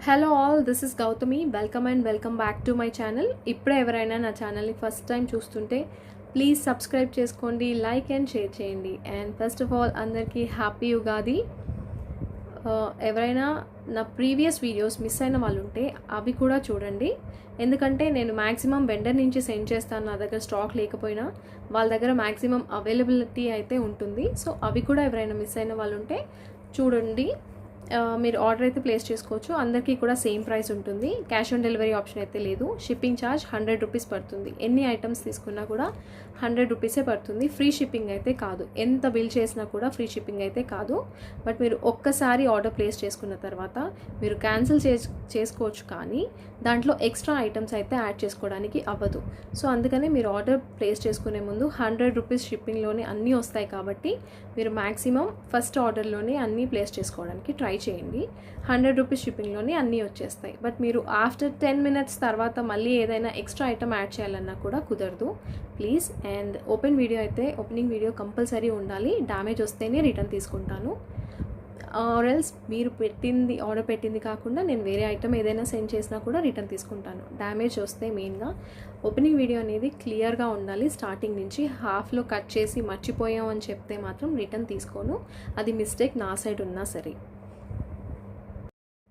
Hello all, this is Gautami. Welcome back to my channel. ఇప్పుడే ఎవరైనా నా ఛానల్ని ఫస్ట్ టైం చూస్తుంటే ప్లీజ్ సబ్స్క్రైబ్ చేసుకోండి, లైక్ అండ్ షేర్ చేయండి. అండ్ ఫస్ట్ ఆఫ్ ఆల్ అందరికీ హ్యాపీ ఉగాది. ఎవరైనా నా ప్రీవియస్ వీడియోస్ మిస్ అయిన వాళ్ళు ఉంటే అవి కూడా చూడండి. ఎందుకంటే నేను మ్యాక్సిమం వెండర్ నుంచి సెండ్ చేస్తాను, నా దగ్గర స్టాక్ లేకపోయినా వాళ్ళ దగ్గర మ్యాక్సిమం అవైలబిలిటీ అయితే ఉంటుంది. సో అవి కూడా ఎవరైనా మిస్ అయిన వాళ్ళు ఉంటే చూడండి. మీరు ఆర్డర్ అయితే ప్లేస్ చేసుకోవచ్చు. అందరికీ కూడా సేమ్ ప్రైస్ ఉంటుంది. క్యాష్ ఆన్ డెలివరీ ఆప్షన్ అయితే లేదు. షిప్పింగ్ ఛార్జ్ 100 రూపీస్ పడుతుంది. ఎన్ని ఐటమ్స్ తీసుకున్నా కూడా 100 రూపీసే పడుతుంది. ఫ్రీ షిప్పింగ్ అయితే కాదు. ఎంత బిల్ చేసినా కూడా ఫ్రీ షిప్పింగ్ అయితే కాదు. బట్ మీరు ఒక్కసారి ఆర్డర్ ప్లేస్ చేసుకున్న తర్వాత మీరు క్యాన్సిల్ చేసుకోవచ్చు, కానీ దాంట్లో ఎక్స్ట్రా ఐటమ్స్ అయితే యాడ్ చేసుకోవడానికి అవ్వదు. సో అందుకనే మీరు ఆర్డర్ ప్లేస్ చేసుకునే ముందు 100 రూపీస్ షిప్పింగ్లోనే అన్నీ వస్తాయి. కాబట్టి మీరు మ్యాక్సిమం ఫస్ట్ ఆర్డర్లోనే అన్నీ ప్లేస్ చేసుకోవడానికి ట్రై చేయండి. 100 రూపీస్ షిప్పింగ్లోనే అన్నీ వచ్చేస్తాయి. బట్ మీరు ఆఫ్టర్ 10 మినిట్స్ తర్వాత మళ్ళీ ఏదైనా ఎక్స్ట్రా ఐటమ్ యాడ్ చేయాలన్నా కూడా కుదరదు, please. And opening video compulsory ఉండాలి. డ్యామేజ్ వస్తేనే రిటర్న్ తీసుకుంటాను. ఆర్ఎల్స్ మీరు ఆర్డర్ పెట్టింది కాకుండా నేను వేరే ఐటమ్ ఏదైనా సెండ్ చేసినా కూడా రిటర్న్ తీసుకుంటాను. డ్యామేజ్ వస్తే మెయిన్గా ఓపెనింగ్ వీడియో అనేది క్లియర్గా ఉండాలి. స్టార్టింగ్ నుంచి హాఫ్లో కట్ చేసి మర్చిపోయాం అని చెప్తే మాత్రం రిటర్న్ తీసుకోను, అది మిస్టేక్ నా సైడ్ ఉన్నా సరే.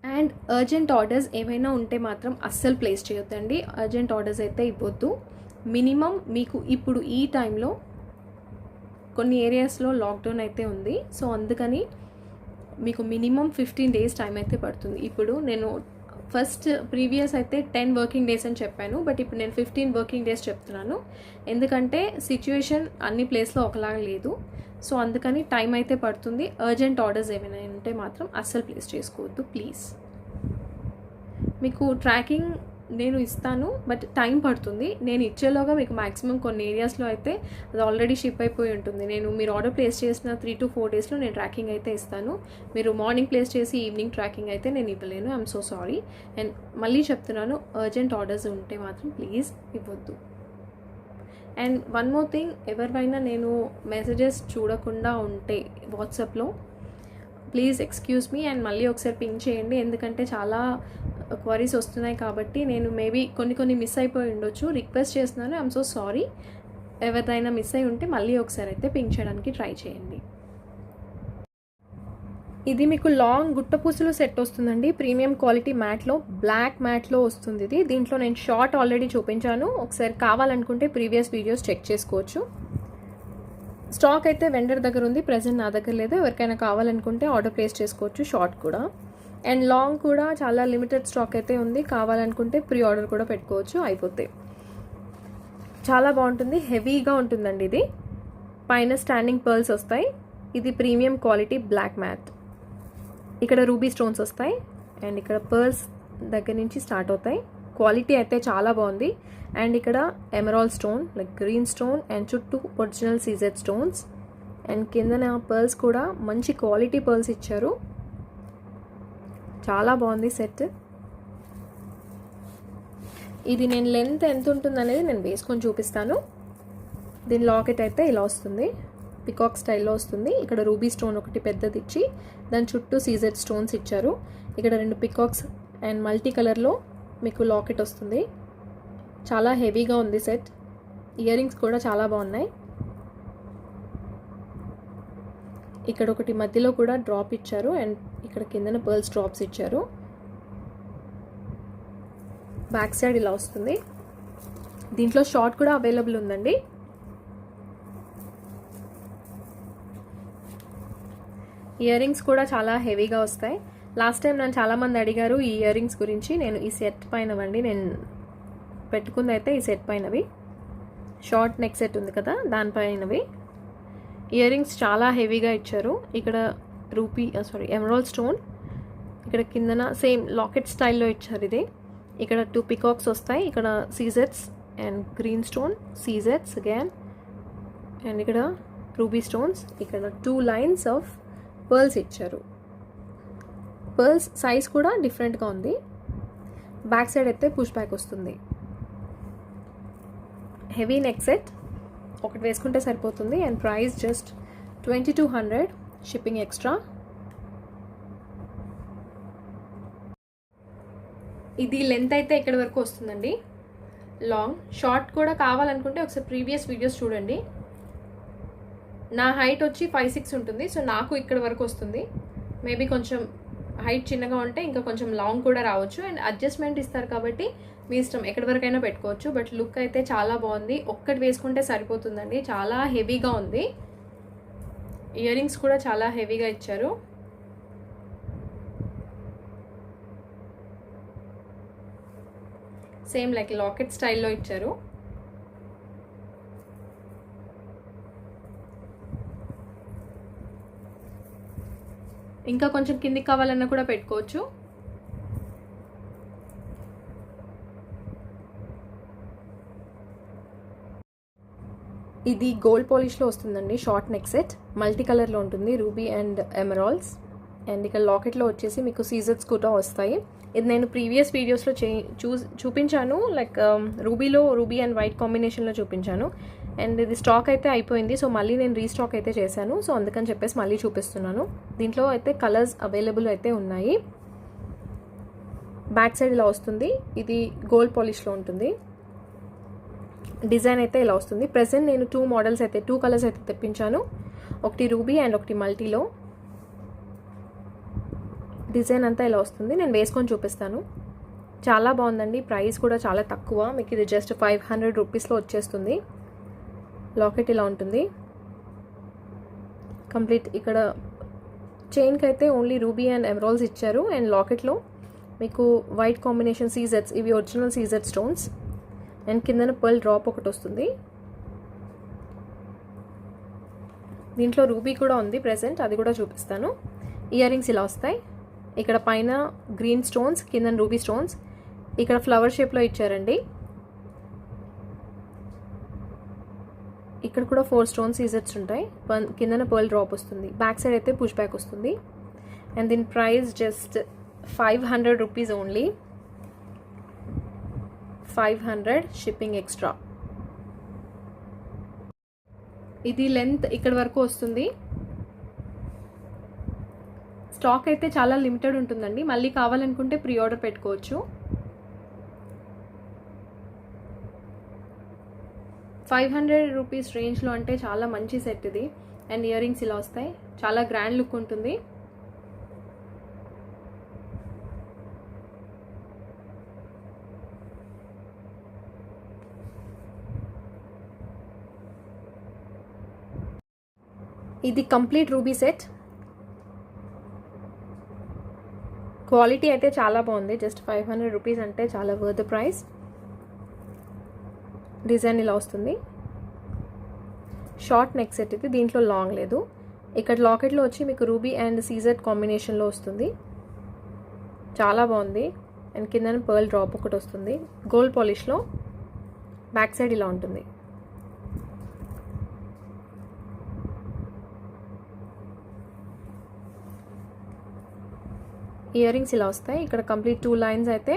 అండ్ అర్జెంట్ ఆర్డర్స్ ఏమైనా ఉంటే మాత్రం అస్సలు ప్లేస్ చేయొద్దండి. అర్జెంట్ ఆర్డర్స్ అయితే ఇవ్వద్దు. మినిమం మీకు ఇప్పుడు ఈ టైంలో కొన్ని ఏరియాస్లో లాక్డౌన్ అయితే ఉంది. సో అందుకని మీకు మినిమం 15 డేస్ టైం అయితే పడుతుంది. ఇప్పుడు నేను ప్రీవియస్ అయితే 10 వర్కింగ్ డేస్ అని చెప్పాను, బట్ ఇప్పుడు నేను 15 వర్కింగ్ డేస్ చెప్తున్నాను. ఎందుకంటే సిచ్యువేషన్ అన్ని ప్లేస్లో ఒకలాగా లేదు. సో అందుకని టైం అయితే పడుతుంది. అర్జెంట్ ఆర్డర్స్ ఏమైనా ఉంటే మాత్రం అస్సలు ప్లేస్ చేసుకోవద్దు, ప్లీజ్. మీకు ట్రాకింగ్ నేను ఇస్తాను, బట్ టైం పడుతుంది. నేను ఇచ్చేలోగా మీకు మ్యాక్సిమం కొన్ని ఏరియాస్లో అయితే అది ఆల్రెడీ షిప్ అయిపోయి ఉంటుంది. మీరు ఆర్డర్ ప్లేస్ చేసిన 3 to 4 డేస్లో నేను ట్రాకింగ్ అయితే ఇస్తాను. మీరు మార్నింగ్ ప్లేస్ చేసి ఈవినింగ్ ట్రాకింగ్ అయితే నేను ఇవ్వలేను. I'm so sorry. అండ్ మళ్ళీ చెప్తున్నాను, అర్జెంట్ ఆర్డర్స్ ఉంటే మాత్రం ప్లీజ్ ఇవ్వద్దు. అండ్ వన్ మోర్ థింగ్, ఎవరివైనా నేను మెసేజెస్ చూడకుండా ఉంటే వాట్సాప్లో ప్లీజ్ ఎక్స్క్యూజ్ మీ అండ్ మళ్ళీ ఒకసారి పింక్ చేయండి. ఎందుకంటే చాలా క్వరీస్ వస్తున్నాయి కాబట్టి నేను మేబీ కొన్ని మిస్ అయిపోయి ఉండొచ్చు. రిక్వెస్ట్ చేస్తున్నాను, ఐఎమ్ సో సారీ. ఎవరిదైనా మిస్ అయి ఉంటే మళ్ళీ ఒకసారి అయితే పింక్ చేయడానికి ట్రై చేయండి. ఇది మీకు లాంగ్ గుట్టపూసలు సెట్ వస్తుందండి. ప్రీమియం క్వాలిటీ మ్యాట్లో, బ్లాక్ మ్యాట్లో వస్తుంది ఇది. దీంట్లో నేను షార్ట్ ఆల్రెడీ చూపించాను. ఒకసారి కావాలనుకుంటే ప్రీవియస్ వీడియోస్ చెక్ చేసుకోవచ్చు. స్టాక్ అయితే వెండర్ దగ్గర ఉంది, ప్రెజెంట్ నా దగ్గర లేదు. ఎవరికైనా కావాలనుకుంటే ఆర్డర్ ప్లేస్ చేసుకోవచ్చు, షార్ట్ కూడా. అండ్ లాంగ్ కూడా చాలా లిమిటెడ్ స్టాక్ అయితే ఉంది. కావాలనుకుంటే ప్రీ ఆర్డర్ కూడా పెట్టుకోవచ్చు, అయిపోతాయి. చాలా బాగుంటుంది, హెవీగా ఉంటుందండి ఇది. పైన స్టాండింగ్ పర్ల్స్ వస్తాయి. ఇది ప్రీమియం క్వాలిటీ బ్లాక్ మ్యాట్. ఇక్కడ రూబీ స్టోన్స్ వస్తాయి అండ్ ఇక్కడ పర్ల్స్ దగ్గర నుంచి స్టార్ట్ అవుతాయి. క్వాలిటీ అయితే చాలా బాగుంది. అండ్ ఇక్కడ emerald stone, like green stone, and చుట్టూ ఒరిజినల్ సీజెడ్ స్టోన్స్. అండ్ కిందన పర్ల్స్ కూడా మంచి క్వాలిటీ పర్ల్స్ ఇచ్చారు. చాలా బాగుంది సెట్. ఇది నేను లెంత్ ఎంత ఉంటుంది అనేది నేను వేసుకొని చూపిస్తాను. దీని లాకెట్ అయితే ఇలా వస్తుంది, పికాక్ స్టైల్లో వస్తుంది. ఇక్కడ రూబీ స్టోన్ ఒకటి పెద్దది ఇచ్చి దాని చుట్టూ సీజెడ్ స్టోన్స్ ఇచ్చారు. ఇక్కడ 2 పికాక్స్ అండ్ మల్టీ కలర్లో మీకు లాకెట్ వస్తుంది. చాలా హెవీగా ఉంది సెట్. ఇయర్ రింగ్స్ కూడా చాలా బాగున్నాయి. ఇక్కడ ఒకటి మధ్యలో కూడా డ్రాప్ ఇచ్చారు అండ్ ఇక్కడ కిందన పర్ల్స్ డ్రాప్స్ ఇచ్చారు. బ్యాక్ సైడ్ ఇలా వస్తుంది. దీంట్లో షార్ట్ కూడా అవైలబుల్ ఉందండి. ఇయర్ రింగ్స్ కూడా చాలా హెవీగా వస్తాయి. లాస్ట్ టైం నన్ను చాలామంది అడిగారు ఈ ఇయర్ రింగ్స్ గురించి. నేను ఈ సెట్ పైనవండి నేను పెట్టుకుంది అయితే ఈ సెట్ పైనవి. షార్ట్ నెక్ సెట్ ఉంది కదా, దానిపైనవి. ఇయర్ రింగ్స్ చాలా హెవీగా ఇచ్చారు. ఇక్కడ ఎమరాల్డ్ స్టోన్, ఇక్కడ కిందన సేమ్ లాకెట్ స్టైల్లో ఇచ్చారు ఇది. ఇక్కడ 2 పికాక్స్ వస్తాయి. ఇక్కడ సీజెట్స్ అండ్ గ్రీన్ స్టోన్, సీజెట్స్ అగైన్. అండ్ ఇక్కడ రూబీ స్టోన్స్. ఇక్కడ 2 లైన్స్ ఆఫ్ పర్ల్స్ ఇచ్చారు. పర్ల్స్ సైజ్ కూడా డిఫరెంట్గా ఉంది. బ్యాక్ సైడ్ అయితే పుష్ బ్యాక్ వస్తుంది. హెవీ నెక్ సెట్ ఒకటి వేసుకుంటే సరిపోతుంది. And price just 2200, shipping extra. ఇది లెంత్ అయితే ఇక్కడ వరకు వస్తుందండి, లాంగ్. షార్ట్ కూడా కావాలనుకుంటే ఒకసారి ప్రీవియస్ వీడియోస్ చూడండి. నా హైట్ వచ్చి 5'6" ఉంటుంది. సో నాకు ఇక్కడ వరకు వస్తుంది. మేబీ కొంచెం హైట్ చిన్నగా ఉంటే ఇంకా కొంచెం లాంగ్ కూడా రావచ్చు. అండ్ అడ్జస్ట్మెంట్ ఇస్తారు కాబట్టి మీ ఇష్టం, ఎక్కడి వరకైనా పెట్టుకోవచ్చు. బట్ లుక్ అయితే చాలా బాగుంది. ఒక్కటి వేసుకుంటే సరిపోతుందండి, చాలా హెవీగా ఉంది. ఇయర్ రింగ్స్ కూడా చాలా హెవీగా ఇచ్చారు. సేమ్ లైక్ లాకెట్ స్టైల్లో ఇచ్చారు. ఇంకా కొంచెం కిందికి కావాలన్నా కూడా పెట్టుకోవచ్చు. ఇది గోల్డ్ పాలిష్లో వస్తుందండి, షార్ట్ నెక్ సెట్. మల్టీ కలర్లో ఉంటుంది, రూబీ అండ్ ఎమరాల్డ్స్. అండ్ ఇక్కడ లాకెట్లో వచ్చేసి మీకు సీజర్స్ కూడా వస్తాయి. ఇది నేను ప్రీవియస్ వీడియోస్లో చూపించాను, లైక్ రూబీ అండ్ వైట్ కాంబినేషన్లో చూపించాను. అండ్ ఇది స్టాక్ అయితే అయిపోయింది, సో మళ్ళీ నేను రీస్టాక్ అయితే చేశాను. సో అందుకని చెప్పేసి మళ్ళీ చూపిస్తున్నాను. దీంట్లో అయితే కలర్స్ అవైలబుల్ అయితే ఉన్నాయి. బ్యాక్ సైడ్ ఇలా వస్తుంది. ఇది గోల్డ్ పాలిష్లో ఉంటుంది. డిజైన్ అయితే ఇలా వస్తుంది. ప్రెసెంట్ నేను 2 కలర్స్ అయితే తెప్పించాను. ఒకటి రూబీ అండ్ ఒకటి మల్టీలో. డిజైన్ అంతా ఇలా వస్తుంది. నేను వేసుకొని చూపిస్తాను. చాలా బాగుందండి. ప్రైస్ కూడా చాలా తక్కువ, మీకు ఇది జస్ట్ 500 రూపీస్లో వచ్చేస్తుంది. లాకెట్ ఇలా ఉంటుంది కంప్లీట్. ఇక్కడ చైన్కి అయితే ఓన్లీ రూబీ అండ్ ఎమరాల్డ్స్ ఇచ్చారు. అండ్ లాకెట్లో మీకు వైట్ కాంబినేషన్ సీజెట్స్, ఇవి ఒరిజినల్ సీజెట్ స్టోన్స్. అండ్ కిందన పర్ల్ డ్రాప్ ఒకటి వస్తుంది. దీంట్లో రూబీ కూడా ఉంది ప్రెసెంట్, అది కూడా చూపిస్తాను. ఇయర్ రింగ్స్ ఇలా వస్తాయి. ఇక్కడ పైన గ్రీన్ స్టోన్స్, కింద రూబీ స్టోన్స్. ఇక్కడ ఫ్లవర్ షేప్లో ఇచ్చారండి. ఇక్కడ కూడా 4 స్టోన్ సీజర్స్ ఉంటాయి. కిందన పర్ల్ డ్రాప్ వస్తుంది. బ్యాక్ సైడ్ అయితే పుష్ బ్యాక్ వస్తుంది. అండ్ దీని price just 500 rupees only. 500 shipping extra. ఇది లెంత్ ఇక్కడ వరకు వస్తుంది. స్టాక్ అయితే చాలా లిమిటెడ్ ఉంటుందండి. మళ్ళీ కావాలనుకుంటే ప్రీ ఆర్డర్ పెట్టుకోవచ్చు. 500 రూపీస్ రేంజ్లో అంటే చాలా మంచి సెట్ ఇది. అండ్ ఇయర్ రింగ్స్ ఇలా వస్తాయి. చాలా గ్రాండ్ లుక్ ఉంటుంది. ఇది కంప్లీట్ రూబీ సెట్. క్వాలిటీ అయితే చాలా బాగుంది. జస్ట్ 500 రూపీస్ అంటే చాలా వర్త్ ప్రైస్. డిజైన్ ఇలా వస్తుంది. షార్ట్ నెక్ సెట్ ఇది, దీంట్లో లాంగ్ లేదు. ఇక్కడ లాకెట్లో వచ్చి మీకు రూబీ అండ్ సీజెడ్ కాంబినేషన్లో వస్తుంది. చాలా బాగుంది. అండ్ కింద పర్ల్ డ్రాప్ ఒకటి వస్తుంది గోల్డ్ పాలిష్లో. బ్యాక్ సైడ్ ఇలా ఉంటుంది. ఇయర్ రింగ్స్ ఇలా వస్తాయి. ఇక్కడ కంప్లీట్ 2 లైన్స్ అయితే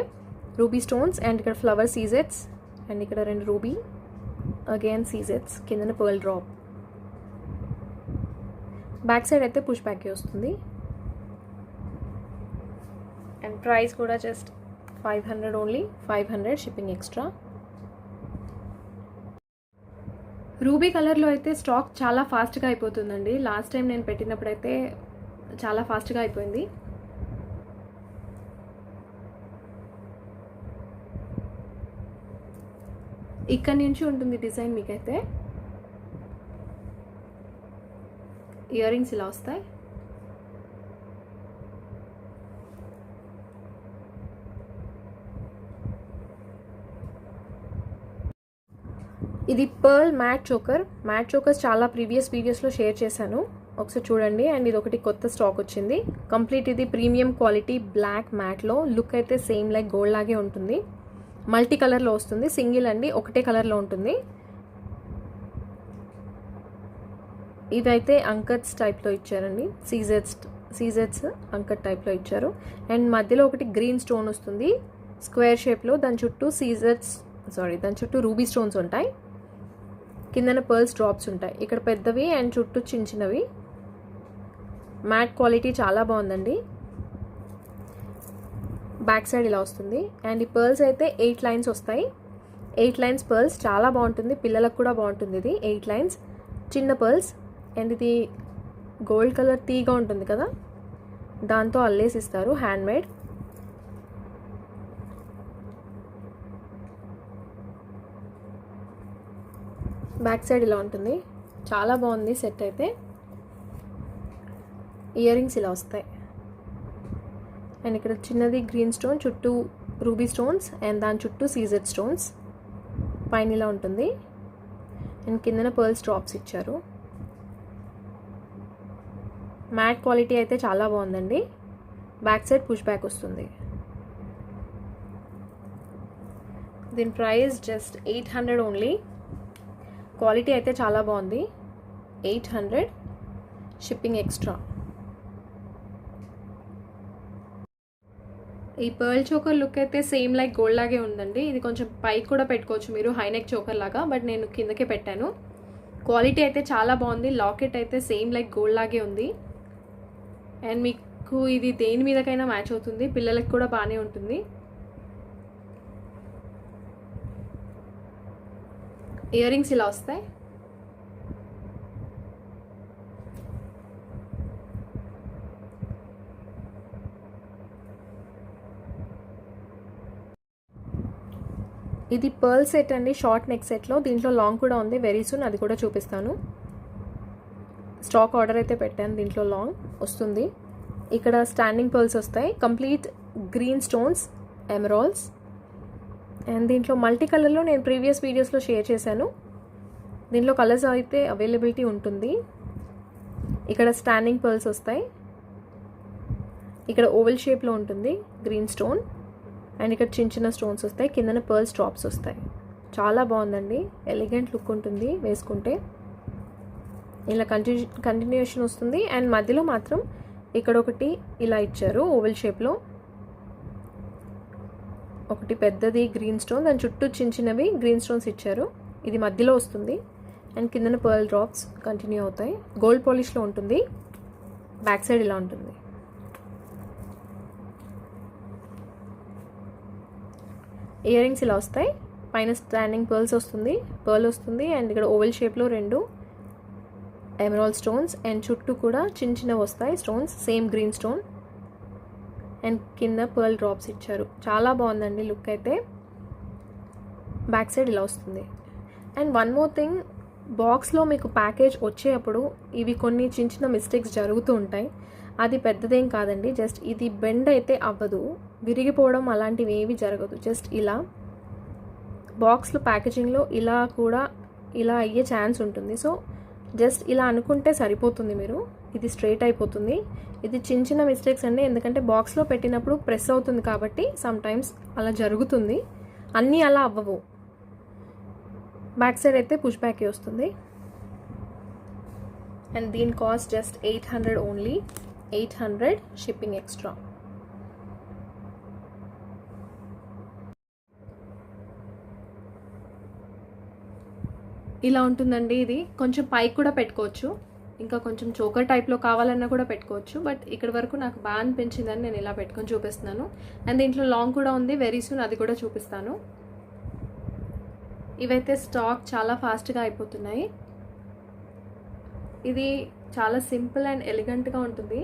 రూబీ స్టోన్స్. అండ్ ఇక్కడ ఫ్లవర్ సీజెట్స్. అండ్ ఇక్కడ 2 రూబీ, అగైన్ సీజెట్స్, కింద పర్ల్ డ్రాప్. బ్యాక్ సైడ్ అయితే పుష్ బ్యాక్ వస్తుంది. అండ్ ప్రైస్ కూడా just 500 only. 500 shipping extra. Ruby కలర్లో అయితే స్టాక్ చాలా ఫాస్ట్గా అయిపోతుందండి. లాస్ట్ టైం నేను పెట్టినప్పుడు అయితే చాలా ఫాస్ట్గా అయిపోయింది. ఇక్కడ నుంచి ఉంటుంది డిజైన్ మీకైతే. ఇయర్ రింగ్స్ ఇలా వస్తాయి. ఇది pearl matte choker. Matte chokers చాలా ప్రీవియస్ వీడియోస్లో షేర్ చేశాను, ఒకసారి చూడండి. అండ్ ఇది ఒకటి కొత్త స్టాక్ వచ్చింది. కంప్లీట్ ఇది ప్రీమియం క్వాలిటీ బ్లాక్ మ్యాట్లో. లుక్ అయితే సేమ్ లైక్ గోల్డ్ లాగే ఉంటుంది. మల్టీ కలర్లో వస్తుంది. సింగిల్ అండి, ఒకటే కలర్లో ఉంటుంది. ఇదైతే అంకట్స్ టైప్లో ఇచ్చారండి. సీజెట్స్ అంకట్ టైప్లో ఇచ్చారు. అండ్ మధ్యలో ఒకటి గ్రీన్ స్టోన్ వస్తుంది స్క్వేర్ షేప్లో. దాని చుట్టూ రూబీ స్టోన్స్ ఉంటాయి. కిందన పర్ల్స్ డ్రాప్స్ ఉంటాయి. ఇక్కడ పెద్దవి అండ్ చుట్టూ చిన్నవి. మ్యాట్ క్వాలిటీ చాలా బాగుందండి. బ్యాక్ సైడ్ ఇలా వస్తుంది. అండ్ ఈ పర్ల్స్ అయితే 8 లైన్స్ వస్తాయి. 8 లైన్స్ పర్ల్స్ చాలా బాగుంటుంది, పిల్లలకు కూడా బాగుంటుంది. ఇది 8 లైన్స్ చిన్న పర్ల్స్. అండ్ ఇది గోల్డ్ కలర్ తీగా ఉంటుంది కదా, దాంతో అల్లేసి ఇస్తారు, హ్యాండ్ మేడ్. బ్యాక్ సైడ్ ఇలా ఉంటుంది, చాలా బాగుంది సెట్ అయితే. ఇయర్ రింగ్స్ ఇలా వస్తాయి. అండ్ ఇక్కడ చిన్నది గ్రీన్ స్టోన్, చుట్టూ రూబీ స్టోన్స్, అండ్ దాని చుట్టూ సీజర్ స్టోన్స్. పైన ఇలా ఉంటుంది. అండ్ కిందన పర్ల్స్ డ్రాప్స్ ఇచ్చారు. మ్యాట్ క్వాలిటీ అయితే చాలా బాగుందండి. బ్యాక్ సైడ్ పుష్ బ్యాక్ వస్తుంది. దీని ప్రైస్ జస్ట్ 800 ఓన్లీ. క్వాలిటీ అయితే చాలా బాగుంది. 800, షిప్పింగ్ ఎక్స్ట్రా. ఈ పర్ల్ చోకర్ లుక్ అయితే సేమ్ లైక్ గోల్డ్ లాగే ఉందండి. ఇది కొంచెం పైకి కూడా పెట్టుకోవచ్చు మీరు, హైనెక్ చోకర్ లాగా, బట్ నేను కిందకే పెట్టాను. క్వాలిటీ అయితే చాలా బాగుంది. లాకెట్ అయితే సేమ్ లైక్ గోల్డ్ లాగే ఉంది. అండ్ మీకు ఇది దేని మీదకైనా మ్యాచ్ అవుతుంది, పిల్లలకి కూడా బాగానే ఉంటుంది. ఇయర్ రింగ్స్ ఇలా వస్తాయి. ఇది పర్ల్ సెట్ అండి, షార్ట్ నెక్ సెట్లో. దీంట్లో లాంగ్ కూడా ఉంది, వెరీ సూన్ అది కూడా చూపిస్తాను. స్టాక్ ఆర్డర్ అయితే పెట్టాను, దీంట్లో లాంగ్ వస్తుంది. ఇక్కడ స్టాండింగ్ పర్ల్స్ వస్తాయి, complete green stones, emeralds. And దీంట్లో మల్టీ కలర్లో నేను ప్రీవియస్ వీడియోస్లో షేర్ చేశాను. దీంట్లో కలర్స్ అయితే అవైలబిలిటీ ఉంటుంది. ఇక్కడ స్టాండింగ్ పర్ల్స్ వస్తాయి. ఇక్కడ ఓవెల్ షేప్లో ఉంటుంది గ్రీన్ స్టోన్. అండ్ ఇక్కడ చిన్న చిన్న స్టోన్స్ వస్తాయి, కిందన పర్ల్స్ డ్రాప్స్ వస్తాయి. చాలా బాగుందండి, ఎలిగెంట్ లుక్ ఉంటుంది వేసుకుంటే. ఇలా కంటిన్యూషన్ వస్తుంది. అండ్ మధ్యలో మాత్రం ఇక్కడ ఒకటి ఇలా ఇచ్చారు ఓవెల్ షేప్లో, ఒకటి పెద్దది గ్రీన్ స్టోన్, దాని చుట్టూ చిన్న చిన్నవి గ్రీన్ స్టోన్స్ ఇచ్చారు. ఇది మధ్యలో వస్తుంది. అండ్ కిందన పర్ల్ డ్రాప్స్ కంటిన్యూ అవుతాయి. గోల్డ్ పాలిష్లో ఉంటుంది. బ్యాక్ సైడ్ ఇలా ఉంటుంది. ఇయర్ రింగ్స్ ఇలా వస్తాయి. పైన స్టాండింగ్ పర్ల్స్ వస్తుంది, పర్ల్ వస్తుంది. అండ్ ఇక్కడ ఓవెల్ షేప్లో 2 ఎమరాల్డ్ స్టోన్స్. అండ్ చుట్టూ కూడా చిన్న చిన్నవి వస్తాయి stones, same green stone. And కింద పర్ల్ డ్రాప్స్ ఇచ్చారు. చాలా బాగుందండి లుక్ అయితే. బ్యాక్ సైడ్ ఇలా వస్తుంది. అండ్ వన్ మోర్ థింగ్, బాక్స్లో మీకు ప్యాకేజ్ వచ్చేటప్పుడు ఇవి కొన్ని చిన్న చిన్న మిస్టేక్స్ జరుగుతూ ఉంటాయి. అది పెద్దదేం కాదండి, జస్ట్ ఇది బెండ్ అయితే అవ్వదు, విరిగిపోవడం అలాంటివి ఏవి జరగదు. జస్ట్ ఇలా బాక్స్లో ప్యాకేజింగ్లో ఇలా కూడా ఇలా అయ్యే ఛాన్స్ ఉంటుంది. సో జస్ట్ ఇలా అనుకుంటే సరిపోతుంది, మీరు ఇది స్ట్రైట్ అయిపోతుంది. ఇది చిన్న చిన్న మిస్టేక్స్ అండి, ఎందుకంటే బాక్స్లో పెట్టినప్పుడు ప్రెస్ అవుతుంది కాబట్టి సమ్ టైమ్స్ అలా జరుగుతుంది. అన్నీ అలా అవ్వవు. బ్యాక్ సైడ్ అయితే పుష్ బ్యాక్ వస్తుంది. అండ్ దీని cost just 800 only. 800, shipping extra. ఇలా ఉంటుందండి. ఇది కొంచెం పైకి కూడా పెట్టుకోవచ్చు, ఇంకా కొంచెం చోకర్ టైప్లో కావాలన్నా కూడా పెట్టుకోవచ్చు. బట్ ఇక్కడ వరకు నాకు బాగా అనిపించిందని నేను ఇలా పెట్టుకొని చూపిస్తున్నాను. అండ్ దీంట్లో లాంగ్ కూడా ఉంది, వెరీ సూన్ అది కూడా చూపిస్తాను. ఇవైతే స్టాక్ చాలా ఫాస్ట్గా అయిపోతున్నాయి. ఇది చాలా సింపుల్ అండ్ ఎలిగెంట్గా ఉంటుంది.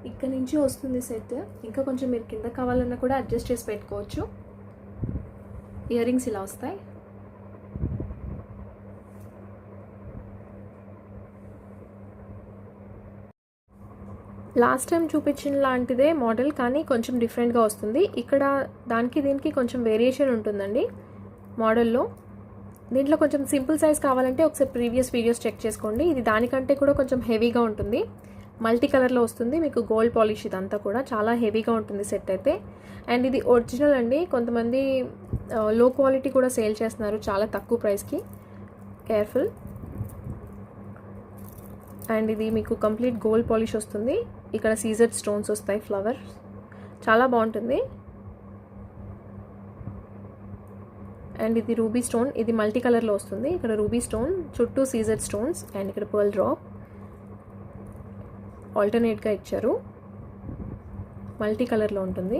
ఇక్కడ నుంచి వస్తుంది సెట్. ఇంకా కొంచెం మీరు కింద కావాలన్నా కూడా అడ్జస్ట్ చేసి పెట్టుకోవచ్చు. ఇయర్ రింగ్స్ ఇలా వస్తాయి. లాస్ట్ టైం చూపించిన లాంటిదే మోడల్, కానీ కొంచెం డిఫరెంట్గా వస్తుంది. ఇక్కడ దానికి దీనికి కొంచెం వేరియేషన్ ఉంటుందండి మోడల్లో. దీంట్లో కొంచెం సింపుల్ సైజ్ కావాలంటే ఒకసారి ప్రీవియస్ వీడియోస్ చెక్ చేసుకోండి. ఇది దానికంటే కూడా కొంచెం హెవీగా ఉంటుంది. మల్టీ కలర్లో వస్తుంది, మీకు గోల్డ్ పాలిష్. ఇదంతా కూడా చాలా హెవీగా ఉంటుంది సెట్ అయితే. అండ్ ఇది ఒరిజినల్ అండి. కొంతమంది లో క్వాలిటీ కూడా సేల్ చేస్తున్నారు చాలా తక్కువ ప్రైస్కి. కేర్ఫుల్. అండ్ ఇది మీకు కంప్లీట్ గోల్డ్ పాలిష్ వస్తుంది. ఇక్కడ సీజర్ స్టోన్స్ వస్తాయి, ఫ్లవర్. చాలా బాగుంటుంది. అండ్ ఇది రూబీ స్టోన్, ఇది మల్టీ కలర్లో వస్తుంది. ఇక్కడ రూబీ స్టోన్, చుట్టూ సీజర్ స్టోన్స్, అండ్ ఇక్కడ పర్ల్ డ్రాప్ ఆల్టర్నేట్గా ఇచ్చారు. మల్టీ కలర్లో ఉంటుంది.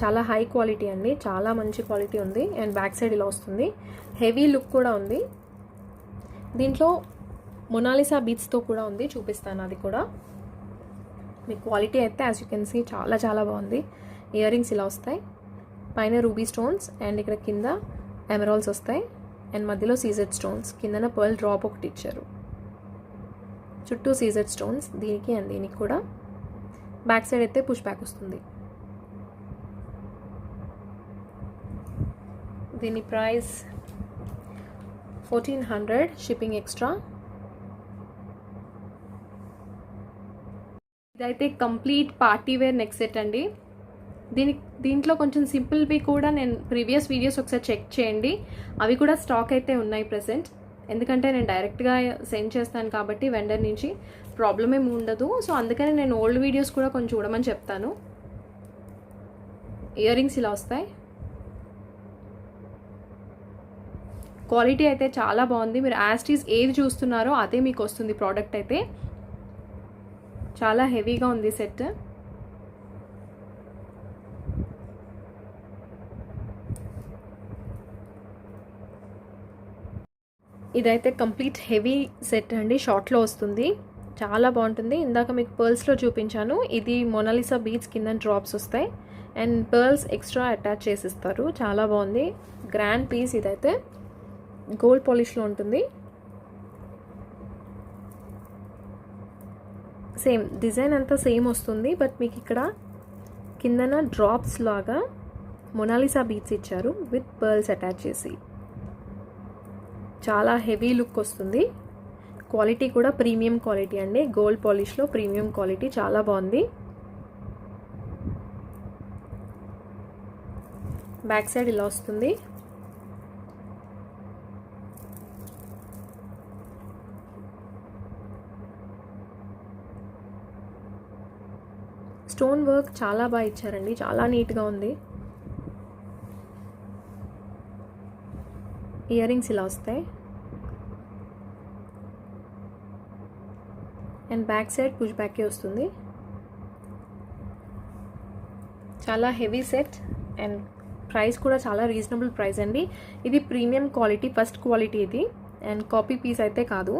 చాలా హై క్వాలిటీ అండి, చాలా మంచి క్వాలిటీ ఉంది. అండ్ బ్యాక్ సైడ్ ఇలా వస్తుంది. హెవీ లుక్ కూడా ఉంది. దీంట్లో మొనాలిసా బీట్స్తో కూడా ఉంది, చూపిస్తాను అది కూడా. మీ క్వాలిటీ అయితే యాజ్ యూ కెన్ సీ చాలా చాలా బాగుంది. ఇయర్ రింగ్స్ ఇలా వస్తాయి, పైన రూబీ స్టోన్స్, అండ్ ఇక్కడ కింద ఎమరాల్డ్స్ వస్తాయి, అండ్ మధ్యలో సీజెడ్ స్టోన్స్, కిందన పర్ల్ డ్రాప్ ఒకటి ఇచ్చారు. చుట్టూ సీజెడ్ స్టోన్స్ దీనికి అండ్ దీనికి కూడా. బ్యాక్ సైడ్ అయితే పుష్ బ్యాక్ వస్తుంది. దీని ప్రైస్ 1400 షిప్పింగ్ ఎక్స్ట్రా. ఇదైతే complete party wear neck set అండి. దీంట్లో కొంచెం సింపుల్వి కూడా నేను ప్రీవియస్ వీడియోస్ ఒకసారి చెక్ చేయండి, అవి కూడా స్టాక్ అయితే ఉన్నాయి ప్రెసెంట్. ఎందుకంటే నేను డైరెక్ట్గా సెండ్ చేస్తాను కాబట్టి వెండర్ నుంచి ప్రాబ్లం ఏమి ఉండదు. సో అందుకని నేను ఓల్డ్ వీడియోస్ కూడా కొంచెం చూడమని చెప్తాను. ఇయర్ రింగ్స్ ఇలా వస్తాయి. క్వాలిటీ అయితే చాలా బాగుంది. మీరు యాస్టీస్ ఏది చూస్తున్నారో అదే మీకు వస్తుంది ప్రోడక్ట్ అయితే. చాలా హెవీగా ఉంది సెట్. ఇదైతే కంప్లీట్ హెవీ సెట్ అండి, షార్ట్లో వస్తుంది. చాలా బాగుంటుంది. ఇందాక మీకు పర్ల్స్లో చూపించాను, ఇది మొనాలిసా బీడ్స్ కింద డ్రాప్స్ వస్తాయి, అండ్ పర్ల్స్ ఎక్స్ట్రా అటాచ్ చేసిస్తారు. చాలా బాగుంది, గ్రాండ్ పీస్. ఇదైతే గోల్డ్ పాలిష్లో ఉంటుంది. సేమ్ డిజైన్ అంతా సేమ్ వస్తుంది, బట్ మీకు ఇక్కడ కిందన డ్రాప్స్ లాగా మొనాలిసా బీడ్స్ ఇచ్చారు విత్ పర్ల్స్ అటాచ్ చేసి. చాలా హెవీ లుక్ వస్తుంది. క్వాలిటీ కూడా ప్రీమియం క్వాలిటీ అండి, గోల్డ్ పాలిష్లో ప్రీమియం క్వాలిటీ, చాలా బాగుంది. బ్యాక్ సైడ్ ఇలా వస్తుంది. స్టోన్ వర్క్ చాలా బాగా ఇచ్చారండి, చాలా నీట్గా ఉంది. ఇయర్ రింగ్స్ ఇలా వస్తాయి, అండ్ బ్యాక్ సైడ్ పుష్ బ్యాకే వస్తుంది. చాలా హెవీ సెట్, అండ్ ప్రైస్ కూడా చాలా రీజనబుల్ ప్రైస్ అండి. ఇది ప్రీమియం క్వాలిటీ, ఫస్ట్ క్వాలిటీ ఇది, అండ్ కాపీ పీస్ అయితే కాదు.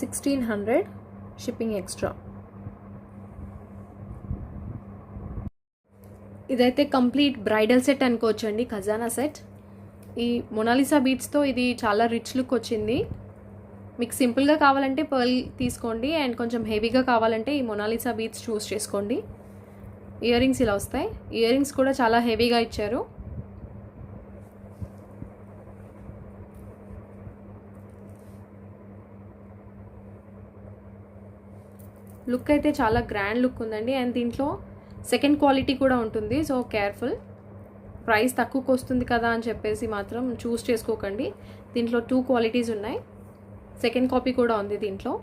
1600 షిప్పింగ్ ఎక్స్ట్రా. ఇదైతే కంప్లీట్ బ్రైడల్ సెట్ అనుకోవచ్చు అండి, ఖజానా సెట్. ఈ మొనాలిసా బీడ్స్తో ఇది చాలా రిచ్ లుక్ వచ్చింది. మీకు సింపుల్గా కావాలంటే పర్ల్ తీసుకోండి, అండ్ కొంచెం హెవీగా కావాలంటే ఈ మొనాలిసా బీడ్స్ చూస్ చేసుకోండి. ఇయర్ రింగ్స్ ఇలా వస్తాయి. ఇయర్ రింగ్స్ కూడా చాలా హెవీగా ఇచ్చారు. లుక్ అయితే చాలా గ్రాండ్ లుక్ ఉందండి, అండ్ దీంట్లో సెకండ్ క్వాలిటీ కూడా ఉంటుంది. సో కేర్ఫుల్, ప్రైస్ తక్కువకి వస్తుంది కదా అని చెప్పేసి మాత్రం చూస్ చేసుకోకండి. దీంట్లో 2 క్వాలిటీస్ ఉన్నాయి, సెకండ్ కాపీ కూడా ఉంది దీంట్లో.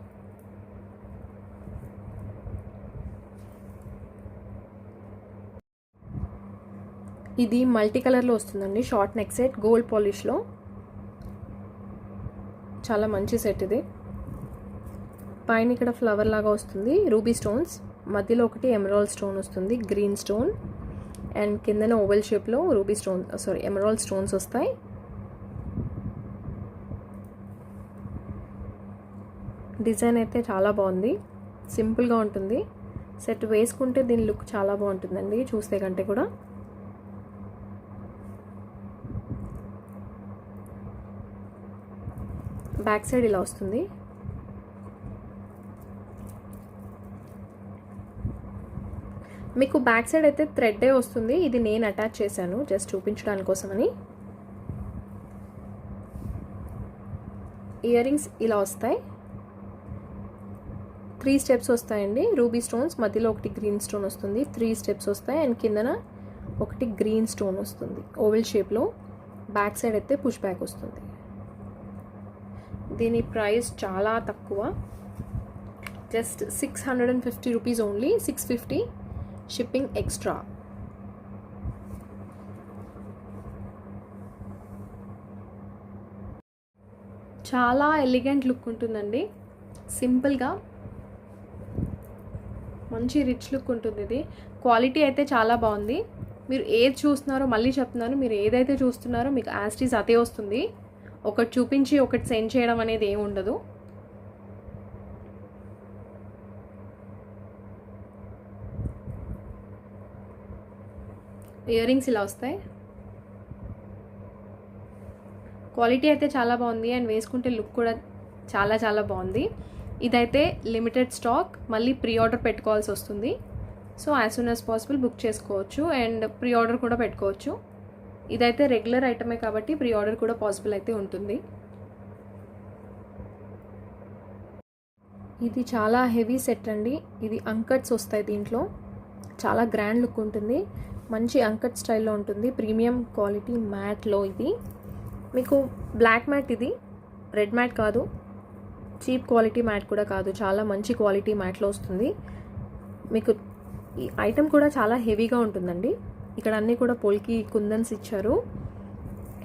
ఇది మల్టీ కలర్లో వస్తుందండి, షార్ట్ నెక్ సెట్, గోల్డ్ పాలిష్లో. చాలా మంచి సెట్ ఇది. పైన ఇక్కడ ఫ్లవర్ లాగా వస్తుంది, రూబీ స్టోన్స్, మధ్యలో ఒకటి ఎమరాల్డ్ స్టోన్ వస్తుంది, గ్రీన్ స్టోన్, అండ్ కిందన ఓవెల్ షేప్లో రూబీ స్టోన్ ఎమరాల్డ్ స్టోన్స్ వస్తాయి. డిజైన్ అయితే చాలా బాగుంది, సింపుల్గా ఉంటుంది. సెట్ వేసుకుంటే దీని లుక్ చాలా బాగుంటుందండి చూస్తే కంటే కూడా. బ్యాక్ సైడ్ ఇలా వస్తుంది. మీకు బ్యాక్ సైడ్ అయితే థ్రెడ్డే వస్తుంది, ఇది నేను అటాచ్ చేశాను జస్ట్ చూపించడానికి కోసమని. ఇయర్ రింగ్స్ ఇలా వస్తాయి, 3 స్టెప్స్ వస్తాయండి. రూబీ స్టోన్స్, మధ్యలో ఒకటి గ్రీన్ స్టోన్ వస్తుంది, 3 స్టెప్స్ వస్తాయి, అండ్ కిందన ఒకటి గ్రీన్ స్టోన్ వస్తుంది ఓవెల్ షేప్లో. బ్యాక్ సైడ్ అయితే పుష్ బ్యాక్ వస్తుంది. దీని ప్రైస్ చాలా తక్కువ, just 650 rupees only, 650 shipping extra. చాలా ఎలిగెంట్ లుక్ ఉంటుందండి, సింపుల్గా మంచి రిచ్ లుక్ ఉంటుంది. ఇది క్వాలిటీ అయితే చాలా బాగుంది. మీరు ఏది చూస్తున్నారో మళ్ళీ చెప్తున్నాను, మీరు ఏదైతే చూస్తున్నారో మీకు యాస్టీస్ అదే వస్తుంది. ఒకటి చూపించి ఒకటి సెండ్ చేయడం అనేది ఏమి ఉండదు. ఇయర్ రింగ్స్ ఇలా వస్తాయి. క్వాలిటీ అయితే చాలా బాగుంది అండ్ వేసుకుంటే లుక్ కూడా చాలా చాలా బాగుంది. ఇదైతే లిమిటెడ్ స్టాక్, మళ్ళీ ప్రీ ఆర్డర్ పెట్టుకోవాల్సి వస్తుంది. So as soon as possible book చేసుకోవచ్చు అండ్ ప్రీ ఆర్డర్ కూడా పెట్టుకోవచ్చు. ఇదైతే రెగ్యులర్ ఐటమే కాబట్టి ప్రీ ఆర్డర్ కూడా పాసిబుల్ అయితే ఉంటుంది. ఇది చాలా హెవీ సెట్ అండి. ఇది అంకట్స్ వస్తాయి దీంట్లో, చాలా గ్రాండ్ లుక్ ఉంటుంది, మంచి అంకట్ స్టైల్లో ఉంటుంది, ప్రీమియం క్వాలిటీ మ్యాట్లో. ఇది మీకు బ్లాక్ మ్యాట్, ఇది రెడ్ మ్యాట్ కాదు, చీప్ క్వాలిటీ మ్యాట్ కూడా కాదు, చాలా మంచి క్వాలిటీ మ్యాట్లో వస్తుంది మీకు. ఈ ఐటమ్ కూడా చాలా హెవీగా ఉంటుందండి. ఇక్కడ అన్నీ కూడా పోల్కి కుందన్స్ ఇచ్చారు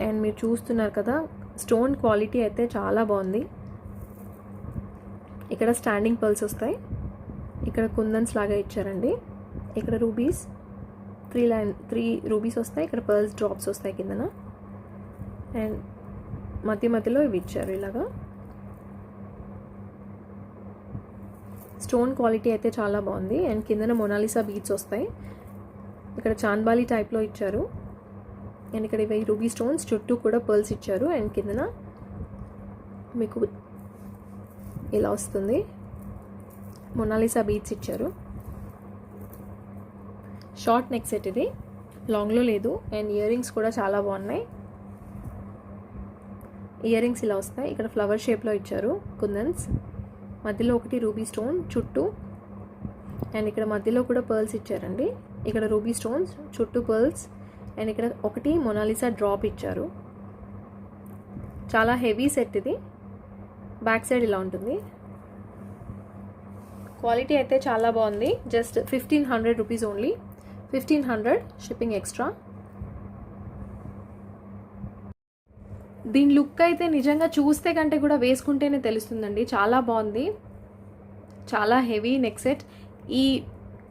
అండ్ మీరు చూస్తున్నారు కదా, స్టోన్ క్వాలిటీ అయితే చాలా బాగుంది. ఇక్కడ స్టాండింగ్ పర్ల్స్ వస్తాయి, ఇక్కడ కుందన్స్ లాగా ఇచ్చారండి. ఇక్కడ రూబీస్ 3 రూబీస్ వస్తాయి, ఇక్కడ పర్ల్స్ డ్రాప్స్ వస్తాయి కిందన అండ్ మధ్యలో ఇవి ఇచ్చారు ఇలాగా. స్టోన్ క్వాలిటీ అయితే చాలా బాగుంది అండ్ కిందన మొనాలిసా బీడ్స్ వస్తాయి. ఇక్కడ చాంద్బాలి టైప్లో ఇచ్చారు అండ్ ఇక్కడ ఇవి రూబీ స్టోన్స్, చుట్టూ కూడా పర్ల్స్ ఇచ్చారు అండ్ కిందన మీకు ఇలా వస్తుంది, మొనాలిసా బీడ్స్ ఇచ్చారు. షార్ట్ నెక్ సెట్, ఇది లాంగ్లో లేదు అండ్ ఇయర్ రింగ్స్ కూడా చాలా బాగున్నాయి. ఇయర్ రింగ్స్ ఇలా వస్తాయి, ఇక్కడ ఫ్లవర్ షేప్లో ఇచ్చారు కుందన్స్, మధ్యలో ఒకటి రూబీ స్టోన్ చుట్టూ అండ్ ఇక్కడ మధ్యలో కూడా పర్ల్స్ ఇచ్చారండి. ఇక్కడ రూబీ స్టోన్స్ చుట్టూ పర్ల్స్ అండ్ ఇక్కడ ఒకటి మొనాలిసా డ్రాప్ ఇచ్చారు. చాలా హెవీ సెట్ ఇది. బ్యాక్ సైడ్ ఇలా ఉంటుంది. క్వాలిటీ అయితే చాలా బాగుంది. Just 1500 rupees only, 1500 shipping extra. దీని లుక్ అయితే నిజంగా చూస్తే కంటే కూడా వేసుకుంటేనే తెలుస్తుందండి, చాలా బాగుంది. చాలా హెవీ నెక్ సెట్. ఈ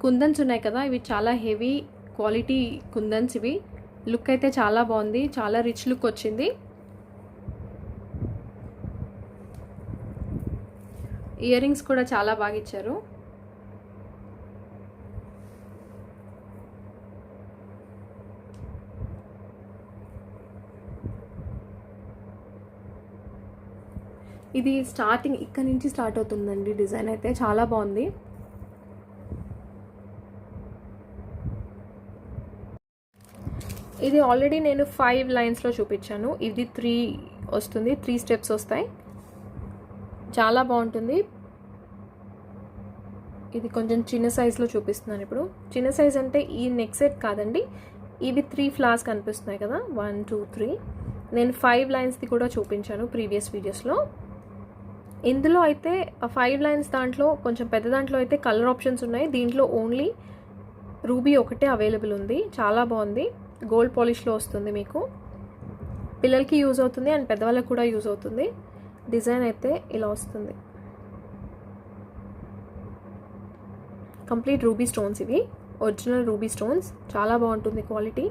కుందన్స్ ఉన్నాయి కదా, ఇవి చాలా హెవీ క్వాలిటీ కుందన్స్. ఇవి లుక్ అయితే చాలా బాగుంది, చాలా రిచ్ లుక్ వచ్చింది. ఇయర్ రింగ్స్ కూడా చాలా బాగా ఇచ్చారు. ఇది స్టార్టింగ్ ఇక్కడ నుంచి స్టార్ట్ అవుతుందండి. డిజైన్ అయితే చాలా బాగుంది. ఇది ఆల్రెడీ నేను 5 లైన్స్లో చూపించాను, ఇది 3 వస్తుంది, 3 స్టెప్స్ వస్తాయి, చాలా బాగుంటుంది. ఇది కొంచెం చిన్న సైజులో చూపిస్తున్నాను ఇప్పుడు. చిన్న సైజ్ అంటే ఈ నెక్ సెట్ కాదండి, ఇవి 3 ఫ్లవర్స్ కనిపిస్తున్నాయి కదా, 1 2 3. నేను 5 లైన్స్ది కూడా చూపించాను ప్రీవియస్ వీడియోస్లో. ఇందులో అయితే 5 లైన్స్ దాంట్లో కొంచెం పెద్ద దాంట్లో అయితే కలర్ ఆప్షన్స్ ఉన్నాయి. దీంట్లో ఓన్లీ రూబీ ఒకటే అవైలబుల్ ఉంది. చాలా బాగుంది, గోల్డ్ పాలిష్లో వస్తుంది. మీకు పిల్లలకి యూజ్ అవుతుంది అండ్ పెద్దవాళ్ళకి కూడా యూజ్ అవుతుంది. డిజైన్ అయితే ఇలా వస్తుంది, కంప్లీట్ రూబీ స్టోన్స్. ఇవి ఒరిజినల్ రూబీ స్టోన్స్, చాలా బాగుంటుంది క్వాలిటీ.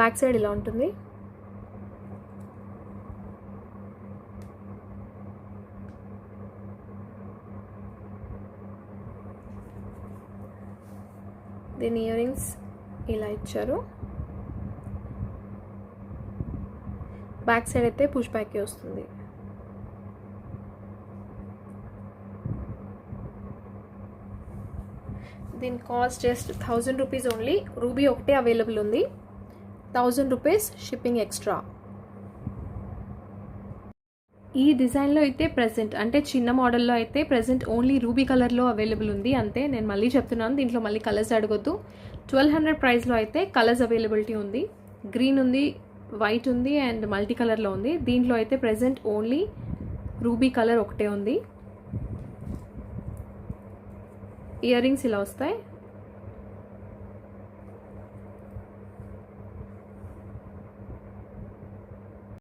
బ్యాక్ సైడ్ ఇలా ఉంటుంది. దీని ఇయర్ రింగ్స్ ఇలా ఇచ్చారు. బ్యాక్ సైడ్ అయితే పుష్ బ్యాక్ వస్తుంది. దీని cost just 1000 rupees only. Ruby ఒకటే అవైలబుల్ ఉంది, 1000 రూపీస్ షిప్పింగ్ ఎక్స్ట్రా. ఈ డిజైన్లో అయితే ప్రెజెంట్ అంటే చిన్న మోడల్లో అయితే ప్రెజెంట్ ఓన్లీ రూబీ కలర్లో అవైలబుల్ ఉంది అంతే. నేను మళ్ళీ చెప్తున్నాను, దీంట్లో మళ్ళీ కలర్స్ అడగొద్దు. 1200 ప్రైస్లో అయితే కలర్స్ అవైలబిలిటీ ఉంది. గ్రీన్ ఉంది, వైట్ ఉంది అండ్ మల్టీ కలర్లో ఉంది. దీంట్లో అయితే ప్రెజెంట్ ఓన్లీ రూబీ కలర్ ఒకటే ఉంది. ఇయర్ రింగ్స్ ఇలా వస్తాయి.